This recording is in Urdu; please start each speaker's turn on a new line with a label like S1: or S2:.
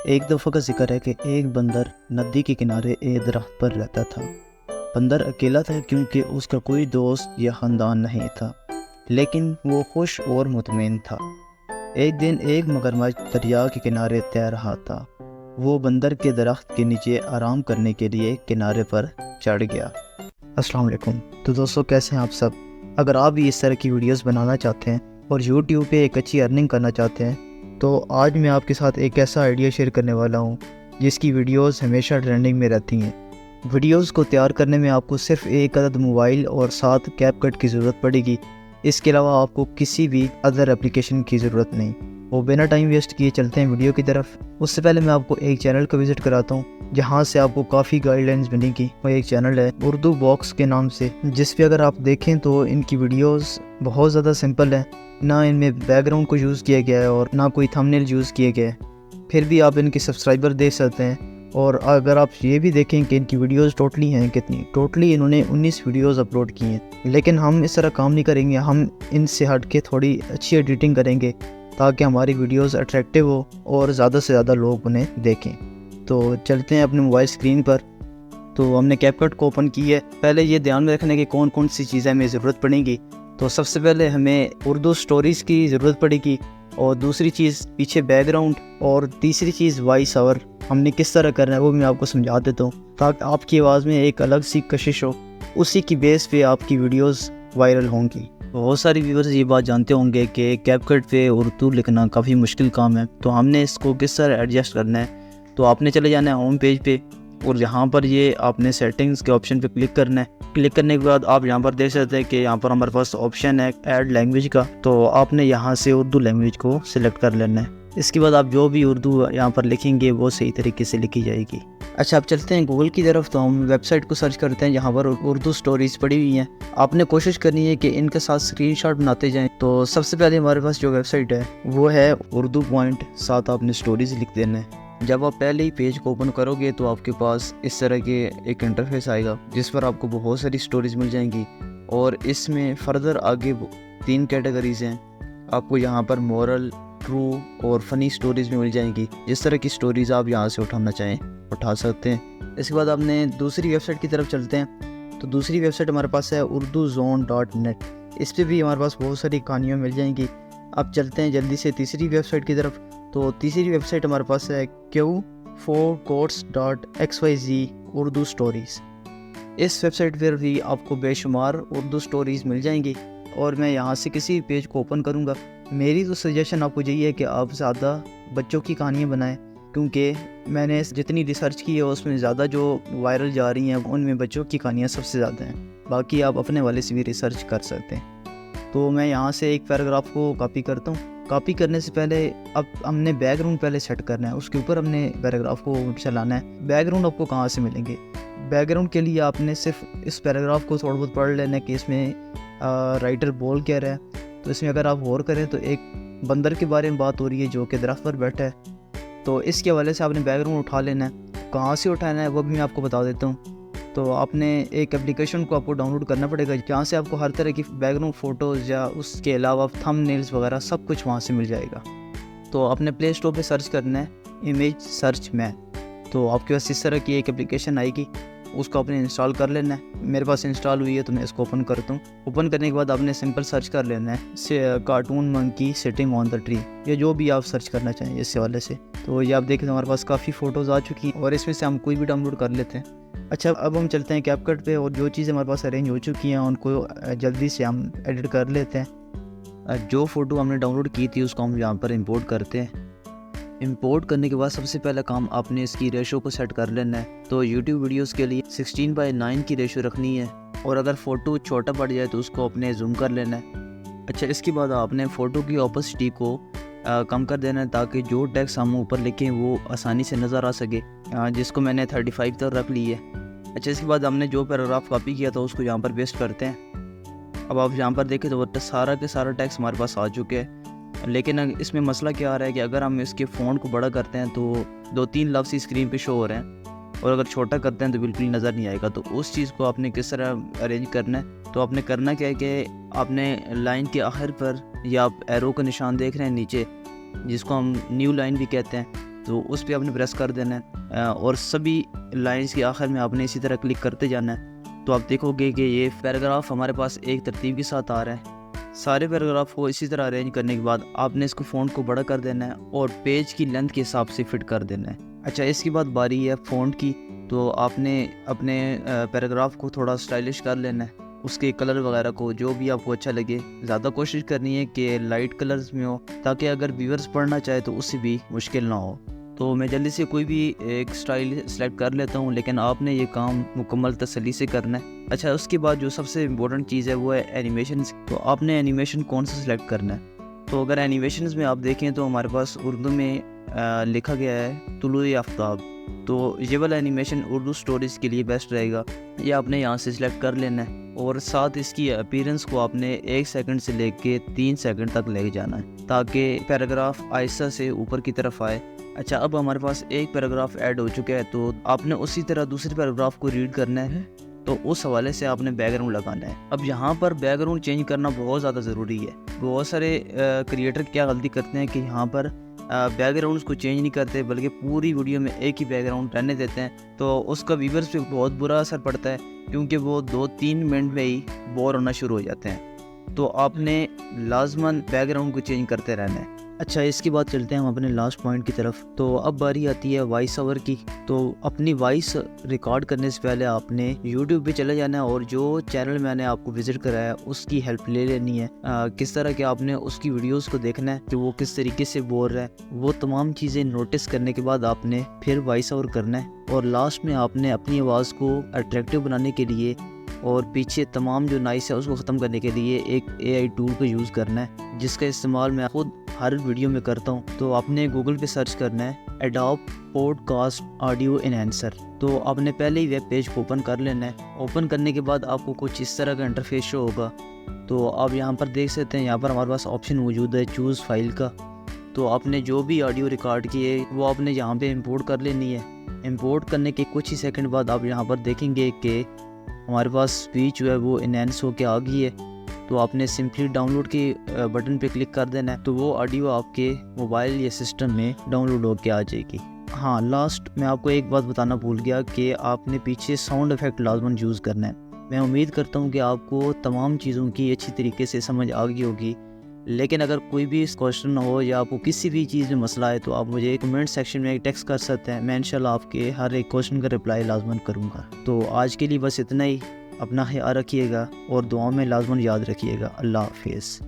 S1: ایک دفعہ کا ذکر ہے کہ ایک بندر ندی کے کنارے ایک درخت پر رہتا تھا۔ بندر اکیلا تھا کیونکہ اس کا کوئی دوست یا خاندان نہیں تھا، لیکن وہ خوش اور مطمئن تھا۔ ایک دن ایک مگرمچھ دریا کے کنارے تیر رہا تھا۔ وہ بندر کے درخت کے نیچے آرام کرنے کے لیے کنارے پر چڑھ گیا۔ السلام علیکم۔ تو دوستو، کیسے ہیں آپ سب؟ اگر آپ بھی اس طرح کی ویڈیوز بنانا چاہتے ہیں اور یوٹیوب پہ ایک اچھی ارننگ کرنا چاہتے ہیں تو آج میں آپ کے ساتھ ایک ایسا آئیڈیا شیئر کرنے والا ہوں جس کی ویڈیوز ہمیشہ ٹرینڈنگ میں رہتی ہیں۔ ویڈیوز کو تیار کرنے میں آپ کو صرف ایک عدد موبائل اور ساتھ کیپ کٹ کی ضرورت پڑے گی۔ اس کے علاوہ آپ کو کسی بھی ادر اپلیکیشن کی ضرورت نہیں۔ وہ بنا ٹائم ویسٹ کیے چلتے ہیں ویڈیو کی طرف۔ اس سے پہلے میں آپ کو ایک چینل کو وزٹ کراتا ہوں جہاں سے آپ کو کافی گائیڈ لائنز ملیں گی۔ وہ ایک چینل ہے اردو باکس کے نام سے، جس پہ اگر آپ دیکھیں تو ان کی ویڈیوز بہت زیادہ سمپل ہیں، نہ ان میں بیک گراؤنڈ کو یوز کیا گیا ہے اور نہ کوئی تھمبنیل یوز کیے گئے ہیں۔ پھر بھی آپ ان کے سبسکرائبر دیکھ سکتے ہیں، اور اگر آپ یہ بھی دیکھیں کہ ان کی ویڈیوز ٹوٹلی ہیں کتنی، ٹوٹلی انہوں نے 19 ویڈیوز اپلوڈ کی ہیں۔ لیکن ہم اس طرح کام نہیں کریں گے، ہم ان سے ہٹ کے تھوڑی اچھی ایڈیٹنگ کریں گے تاکہ ہماری ویڈیوز اٹریکٹیو ہو اور زیادہ سے زیادہ لوگ انہیں دیکھیں۔ تو چلتے ہیں اپنے موبائل اسکرین پر۔ تو ہم نے کیپ کٹ کو اوپن کی ہے۔ پہلے یہ دھیان میں رکھنے کہ کون کون سی چیزیں ہمیں ضرورت پڑیں گی۔ تو سب سے پہلے ہمیں اردو سٹوریز کی ضرورت پڑے گی، اور دوسری چیز پیچھے بیک گراؤنڈ، اور تیسری چیز وائس اوور۔ ہم نے کس طرح کرنا ہے وہ میں آپ کو سمجھا دیتا ہوں تاکہ آپ کی آواز میں ایک الگ سی کشش ہو، اسی کی بیس پہ آپ کی ویڈیوز وائرل ہوں گی۔ بہت ساری ویورز یہ بات جانتے ہوں گے کہ کیپ کٹ پہ اردو لکھنا کافی مشکل کام ہے، تو ہم نے اس کو کس طرح ایڈجسٹ کرنا ہے۔ تو آپ نے چلے جانا ہے ہوم پیج پہ، اور یہاں پر یہ آپ نے سیٹنگز کے آپشن پہ کلک کرنا ہے۔ کلک کرنے کے بعد آپ یہاں پر دیکھ سکتے ہیں کہ یہاں پر ہمارے پاس آپشن ہے ایڈ لینگویج کا، تو آپ نے یہاں سے اردو لینگویج کو سلیکٹ کر لینا ہے۔ اس کے بعد آپ جو بھی اردو یہاں پر لکھیں گے وہ صحیح طریقے سے لکھی جائے گی۔ اچھا، اب چلتے ہیں گوگل کی طرف۔ تو ہم ویب سائٹ کو سرچ کرتے ہیں جہاں پر اردو سٹوریز پڑی ہوئی ہیں۔ آپ نے کوشش کرنی ہے کہ ان کے ساتھ اسکرین شاٹ بناتے جائیں۔ تو سب سے پہلے ہمارے پاس جو ویب سائٹ ہے وہ ہے اردو پوائنٹ، ساتھ آپ نے سٹوریز لکھ دینا ہے۔ جب آپ پہلے ہی پیج کو اوپن کرو گے تو آپ کے پاس اس طرح کے ایک انٹرفیس آئے گا جس پر آپ کو بہت ساری سٹوریز مل جائیں گی، اور اس میں فردر آگے 3 کیٹیگریز ہیں۔ آپ کو یہاں پر مورل، ٹرو اور فنی سٹوریز بھی مل جائیں گی۔ جس طرح کی سٹوریز آپ یہاں سے اٹھانا چاہیں اٹھا سکتے ہیں۔ اس کے بعد آپ نے دوسری ویب سائٹ کی طرف چلتے ہیں۔ تو دوسری ویب سائٹ ہمارے پاس ہے urduzone.net۔ اس پہ بھی ہمارے پاس بہت ساری کہانیاں مل جائیں گی۔ اب چلتے ہیں جلدی سے تیسری ویب سائٹ کی طرف۔ تو تیسری ویب سائٹ ہمارے پاس ہے q4quotes.xyz اردو سٹوریز۔ اس ویب سائٹ پر بھی آپ کو بے شمار اردو سٹوریز مل جائیں گی، اور میں یہاں سے کسی پیج کو اوپن کروں گا۔ میری تو سجیشن آپ کو یہی ہے کہ آپ زیادہ بچوں کی کہانیاں بنائیں، کیونکہ میں نے جتنی ریسرچ کی ہے اس میں زیادہ جو وائرل جا رہی ہیں ان میں بچوں کی کہانیاں سب سے زیادہ ہیں۔ باقی آپ اپنے والے سے بھی ریسرچ کر سکتے ہیں۔ تو میں یہاں سے ایک پیراگراف کو کاپی کرتا ہوں۔ کاپی کرنے سے پہلے اب ہم نے بیک گراؤنڈ پہلے سیٹ کرنا ہے، اس کے اوپر ہم نے پیراگراف کو چلانا ہے۔ بیک گراؤنڈ آپ کو کہاں سے ملیں گے؟ بیک گراؤنڈ کے لیے آپ نے صرف اس پیراگراف کو تھوڑا بہت پڑھ لینا ہے کہ اس میں رائٹر بول کیا رہا ہے۔ تو اس میں اگر آپ غور کریں تو ایک بندر کے بارے میں بات ہو رہی ہے جو کہ درخت پر بیٹھا ہے، تو اس کے حوالے سے آپ نے بیک گراؤنڈ اٹھا لینا ہے۔ کہاں سے اٹھانا ہے وہ بھی میں آپ کو بتا دیتا ہوں۔ تو آپ نے ایک اپلیکیشن کو آپ کو ڈاؤن لوڈ کرنا پڑے گا جہاں سے آپ کو ہر طرح کی بیک گراؤنڈ فوٹوز یا اس کے علاوہ تھم نیلز وغیرہ سب کچھ وہاں سے مل جائے گا۔ تو آپ نے پلے اسٹور پہ سرچ کرنا ہے امیج سرچ مین۔ تو آپ کے پاس اس طرح کی ایک اپلیکیشن آئے گی، اس کو آپ نے انسٹال کر لینا ہے۔ میرے پاس انسٹال ہوئی ہے تو میں اس کو اوپن کرتا ہوں۔ اوپن کرنے کے بعد آپ نے سمپل سرچ کر لینا ہے cartoon monkey sitting on the tree, یا جو بھی آپ سرچ کرنا چاہیں اس حوالے سے۔ تو یہ آپ دیکھیں ہمارے پاس کافی فوٹوز آ چکی ہیں، اور اس میں سے ہم کوئی بھی ڈاؤن لوڈ کر لیتے ہیں۔ اچھا، اب ہم چلتے ہیں کیپ کٹ پہ، اور جو چیزیں ہمارے پاس ارینج ہو چکی ہیں ان کو جلدی سے ہم ایڈٹ کر لیتے ہیں۔ جو فوٹو ہم نے ڈاؤن لوڈ کی تھی اس کو ہم یہاں پر امپورٹ کرتے ہیں۔ امپورٹ کرنے کے بعد سب سے پہلا کام آپ نے اس کی ریشو کو سیٹ کر لینا ہے۔ تو یوٹیوب ویڈیوز کے لیے 16:9 کی ریشو رکھنی ہے، اور اگر فوٹو چھوٹا پڑ جائے تو اس کو اپنے زوم کر لینا ہے۔ اچھا، اس کے بعد آپ نے فوٹو کی اوپسٹی کو کم کر دینا ہے تاکہ جو ٹیکسٹ ہم اوپر لکھیں وہ آسانی سے نظر آ سکے، جس کو میں نے 35 تک رکھ لی ہے۔ اچھا، اس کے بعد ہم نے جو پیراگراف کاپی کیا تھا اس کو یہاں پر پیسٹ کرتے ہیں۔ اب آپ یہاں پر دیکھیں تو سارا کے سارا ٹیکسٹ ہمارے پاس آ چکے ہیں، لیکن اس میں مسئلہ کیا آ رہا ہے کہ اگر ہم اس کے فونٹ کو بڑا کرتے ہیں تو 2-3 لفظ اسکرین پہ شو ہو رہے ہیں، اور اگر چھوٹا کرتے ہیں تو بالکل نظر نہیں آئے گا۔ تو اس چیز کو آپ نے کس طرح ارینج کرنا ہے؟ تو آپ نے کرنا کیا ہے کہ آپ نے لائن کے آخر پر، یا آپ ایرو کا نشان دیکھ رہے ہیں نیچے جس کو ہم نیو لائن بھی کہتے ہیں، تو اس پہ آپ نے پریس کر دینا ہے اور سبھی لائنز کے آخر میں آپ نے اسی طرح کلک کرتے جانا ہے. تو آپ دیکھو گے کہ یہ پیراگراف ہمارے پاس ایک ترتیب کے ساتھ آ رہا ہے. سارے پیراگراف کو اسی طرح ارینج کرنے کے بعد آپ نے اس کو فونٹ کو بڑا کر دینا ہے اور پیج کی لینتھ کے حساب سے فٹ کر دینا ہے. اچھا اس کے بعد باری ہے فونٹ کی. تو آپ نے اپنے پیراگراف کو تھوڑا سٹائلش کر لینا ہے, اس کے کلر وغیرہ کو جو بھی آپ کو اچھا لگے. زیادہ کوشش کرنی ہے کہ لائٹ کلرز میں ہو تاکہ اگر ویورز پڑھنا چاہے تو اس سے بھی مشکل نہ ہو. تو میں جلدی سے کوئی بھی ایک سٹائل سلیکٹ کر لیتا ہوں, لیکن آپ نے یہ کام مکمل تسلی سے کرنا ہے. اچھا اس کے بعد جو سب سے امپورٹنٹ چیز ہے وہ ہے اینیمیشنز. تو آپ نے اینیمیشن کون سا سلیکٹ کرنا ہے. تو اگر اینیمیشنز میں آپ دیکھیں تو ہمارے پاس اردو میں لکھا گیا ہے طلوع آفتاب. تو یہ والا اینیمیشن اردو سٹوریز کے لیے بیسٹ رہے گا. یہ آپ نے یہاں سے سلیکٹ کر لینا ہے اور ساتھ اس کی اپیرنس کو آپ نے 1 سیکنڈ سے لے کے 3 سیکنڈ تک لے جانا ہے تاکہ پیراگراف آہستہ سے اوپر کی طرف آئے. اچھا اب ہمارے پاس ایک پیراگراف ایڈ ہو چکا ہے تو آپ نے اسی طرح دوسرے پیراگراف کو ریڈ کرنا ہے. تو اس حوالے سے آپ نے بیک گراؤنڈ لگانا ہے. اب یہاں پر بیک گراؤنڈ چینج کرنا بہت زیادہ ضروری ہے. بہت سارے کریئٹر کیا غلطی کرتے ہیں کہ یہاں پر بیک گراؤنڈس کو چینج نہیں کرتے بلکہ پوری ویڈیو میں ایک ہی بیک گراؤنڈ رہنے دیتے ہیں. تو اس کا ویورز پہ بہت برا اثر پڑتا ہے کیونکہ وہ 2-3 منٹ میں ہی بور ہونا شروع ہو جاتے ہیں. تو آپ نے لازماً بیک گراؤنڈ کو چینج کرتے رہنا ہے. اچھا اس کے بعد چلتے ہیں ہم اپنے لاسٹ پوائنٹ کی طرف. تو اب باری آتی ہے وائس اوور کی. تو اپنی وائس ریکارڈ کرنے سے پہلے آپ نے یوٹیوب پہ چلے جانا ہے اور جو چینل میں نے آپ کو وزٹ کرایا ہے اس کی ہیلپ لے لینی ہے. کس طرح کہ آپ نے اس کی ویڈیوز کو دیکھنا ہے کہ وہ کس طریقے سے بول رہا ہے. وہ تمام چیزیں نوٹس کرنے کے بعد آپ نے پھر وائس اوور کرنا ہے اور لاسٹ میں آپ نے اپنی آواز کو اٹریکٹیو بنانے کے لیے اور پیچھے تمام جو نائس ہے اس کو ختم کرنے کے لیے ایک AI ٹول کو یوز کرنا ہے جس کا استعمال میں خود ہر ویڈیو میں کرتا ہوں. تو آپ نے گوگل پہ سرچ کرنا ہے ایڈوب پوڈکاسٹ آڈیو انہینسر. تو آپ نے پہلے ہی ویب پیج کو اوپن کر لینا ہے. اوپن کرنے کے بعد آپ کو کچھ اس طرح کا انٹرفیس شو ہوگا. تو آپ یہاں پر دیکھ سکتے ہیں یہاں پر ہمارے پاس آپشن موجود ہے چوز فائل کا. تو آپ نے جو بھی آڈیو ریکارڈ کی ہے وہ آپ نے یہاں پہ امپورٹ کر لینی ہے. امپورٹ کرنے کے کچھ ہی سیکنڈ بعد آپ یہاں پر دیکھیں گے کہ ہمارے پاس اسپیچ جو ہے وہ انہینس ہو کے آ گئی ہے. تو آپ نے سمپلی ڈاؤن لوڈ کے بٹن پہ کلک کر دینا ہے تو وہ آڈیو آپ کے موبائل یا سسٹم میں ڈاؤن لوڈ ہو کے آ جائے گی. ہاں لاسٹ میں آپ کو ایک بات بتانا بھول گیا کہ آپ نے پیچھے ساؤنڈ ایفیکٹ لازماً یوز کرنا ہے. میں امید کرتا ہوں کہ آپ کو تمام چیزوں کی اچھی طریقے سے سمجھ آ گئی ہوگی. لیکن اگر کوئی بھی کوشچن ہو یا آپ کو کسی بھی چیز میں مسئلہ ہے تو آپ مجھے کمنٹ سیکشن میں ایک ٹیکسٹ کر سکتے ہیں. میں انشاءاللہ آپ کے ہر ایک کوشچن کا رپلائی لازماً کروں گا. تو آج کے لیے بس اتنا ہی. اپنا خیال رکھیے گا اور دعاؤں میں لازماً یاد رکھیے گا. اللہ حافظ.